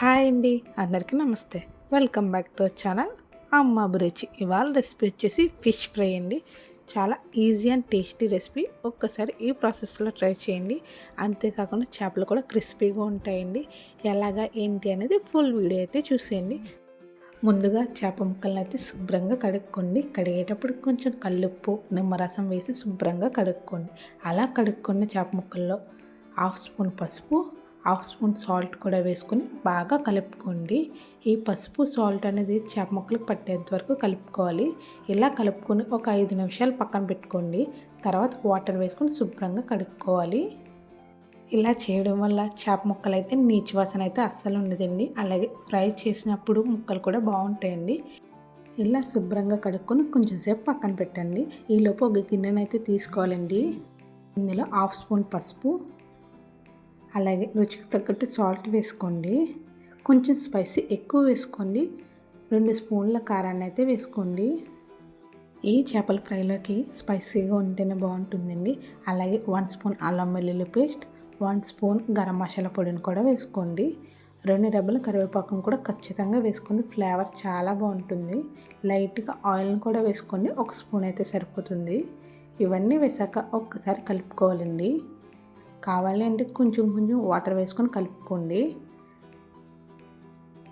Hi అండి, అందరికీ నమస్తే. Welcome back to our channel అమ్మ అభిరుచి. ఇవాళ రెసిపీ వచ్చేసి ఫిష్ ఫ్రై అండి. చాలా ఈజీ అండ్ టేస్టీ రెసిపీ. ఒక్కసారి ఈ ప్రాసెస్లో ట్రై చేయండి. అంతేకాకుండా చేపలు కూడా క్రిస్పీగా ఉంటాయండి. ఎలాగా ఏంటి అనేది ఫుల్ వీడియో అయితే చూసేయండి. ముందుగా చేప ముక్కలను అయితే శుభ్రంగా కడుక్కోండి. కడిగేటప్పుడు కొంచెం కల్లుప్పు, నిమ్మరసం వేసి శుభ్రంగా కడుక్కోండి. అలా కడుక్కున్న చేప ముక్కల్లో 1/2 స్పూన్ పసుపు, 1/2 స్పూన్ సాల్ట్ కూడా వేసుకొని బాగా కలుపుకోండి. ఈ పసుపు సాల్ట్ అనేది చేప ముక్కలకు పట్టేంత వరకు కలుపుకోవాలి. ఇలా కలుపుకొని ఒక 5 నిమిషాలు పక్కన పెట్టుకోండి. తర్వాత వాటర్ వేసుకొని శుభ్రంగా కడుక్కోవాలి. ఇలా చేయడం వల్ల చేప ముక్కలు అయితే నీచు వాసన అయితే అస్సలు ఉండదండి. అలాగే ఫ్రై చేసినప్పుడు ముక్కలు కూడా బాగుంటాయండి. ఇలా శుభ్రంగా కడుక్కొని కొంచెం సేపు పక్కన పెట్టండి. ఈలోపు ఒక గిన్నెనైతే తీసుకోవాలండి. ఇందులో 1/2 స్పూన్ పసుపు, అలాగే రుచికి తగ్గట్టు సాల్ట్ వేసుకోండి. కొంచెం స్పైసీ ఎక్కువ వేసుకోండి. 2 స్పూన్ల కారాన్ని అయితే వేసుకోండి. ఈ చేపల ఫ్రైలోకి స్పైసీగా ఉంటేనే బాగుంటుందండి. అలాగే 1 స్పూన్ అల్లం వెల్లుల్లి పేస్ట్, 1 స్పూన్ గరం మసాలా పొడిని కూడా వేసుకోండి. 2 రెబ్బల కరివేపాకును కూడా ఖచ్చితంగా వేసుకోండి. ఫ్లేవర్ చాలా బాగుంటుంది. లైట్గా ఆయిల్ని కూడా వేసుకోండి. 1 స్పూన్ అయితే సరిపోతుంది. ఇవన్నీ వేసాక ఒక్కసారి కలుపుకోవాలండి. కావాలి అంటే కొంచెం వాటర్ వేసుకొని కలుపుకోండి.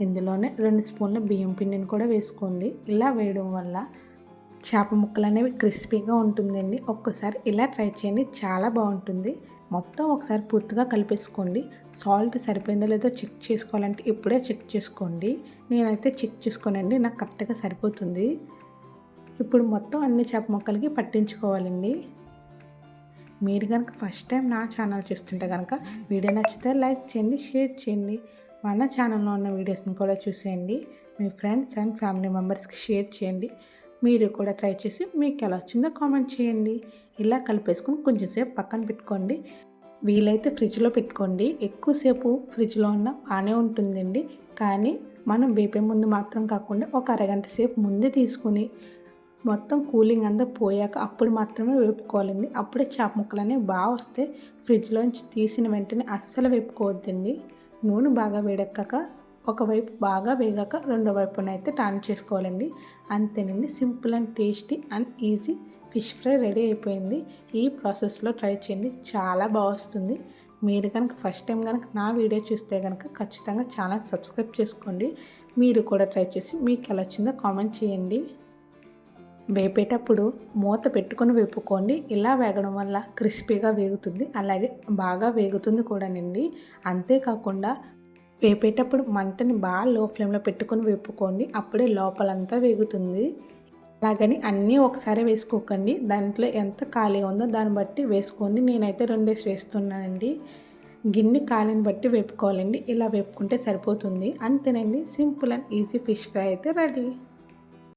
ఇందులోనే 2 స్పూన్ల బియ్యం పిండిని కూడా వేసుకోండి. ఇలా వేయడం వల్ల చేప ముక్కలు అనేవి క్రిస్పీగా ఉంటుందండి. ఒక్కసారి ఇలా ట్రై చేయండి, చాలా బాగుంటుంది. మొత్తం ఒకసారి పూర్తిగా కలిపేసుకోండి. సాల్ట్ సరిపోయిందో లేదో చెక్ చేసుకోవాలంటే ఇప్పుడే చెక్ చేసుకోండి. నేనైతే చెక్ చేసుకోనండి, నాకు కరెక్ట్గా సరిపోతుంది. ఇప్పుడు మొత్తం అన్ని చేప ముక్కలకి పట్టించుకోవాలండి. మీరు కనుక ఫస్ట్ టైం నా ఛానల్ చూస్తుంటే కనుక వీడియో నచ్చితే లైక్ చేయండి, షేర్ చేయండి. మన ఛానల్లో ఉన్న వీడియోస్ని కూడా చూసేయండి. మీ ఫ్రెండ్స్ అండ్ ఫ్యామిలీ మెంబర్స్కి షేర్ చేయండి. మీరు కూడా ట్రై చేసి మీకు ఎలా వచ్చిందో కామెంట్ చేయండి. ఇలా కలిపేసుకొని కొంచెంసేపు పక్కన పెట్టుకోండి. వీలైతే ఫ్రిడ్జ్లో పెట్టుకోండి. ఎక్కువసేపు ఫ్రిడ్జ్లో ఉన్న బాగానే ఉంటుందండి. కానీ మనం వేపే ముందు మాత్రం కాకుండా ఒక అరగంట సేపు ముందే తీసుకుని మొత్తం కూలింగ్ అంతా పోయాక అప్పుడు మాత్రమే వేపుకోవాలండి. అప్పుడే చేప ముక్కలు అనేవి బాగా వస్తాయి. ఫ్రిడ్జ్లోంచి తీసిన వెంటనే అస్సలు వేపుకోవద్దండి. నూనె బాగా వేడెక్కాక ఒకవైపు బాగా వేగాక రెండో వైపునైతే టర్న్ చేసుకోవాలండి. అంతేనండి, simple and tasty and easy fish fry ready అయిపోయింది. ఈ ప్రాసెస్లో ట్రై చేయండి, చాలా బాగా వస్తుంది. మీరు కనుక ఫస్ట్ టైం కనుక నా వీడియో చూస్తే కనుక ఖచ్చితంగా ఛానల్ సబ్స్క్రైబ్ చేసుకోండి. మీరు కూడా ట్రై చేసి మీకు ఎలా వచ్చిందో కామెంట్ చేయండి. వేపేటప్పుడు మూత పెట్టుకొని వేపుకోండి. ఇలా వేగడం వల్ల క్రిస్పీగా వేగుతుంది, అలాగే బాగా వేగుతుంది కూడానండి. అంతేకాకుండా వేపేటప్పుడు మంటని బాగా లో ఫ్లేమ్లో పెట్టుకొని వేపుకోండి. అప్పుడే లోపలంతా వేగుతుంది. అలాగని అన్నీ ఒకసారి వేసుకోకండి. దాంట్లో ఎంత ఖాళీగా ఉందో దాన్ని బట్టి వేసుకోండి. నేనైతే 2 వేస్తున్నానండి. గిన్నె ఖాళీని బట్టి వేపుకోవాలండి. ఇలా వేపుకుంటే సరిపోతుంది. అంతేనండి, simple and easy fish fry అయితే రెడీ.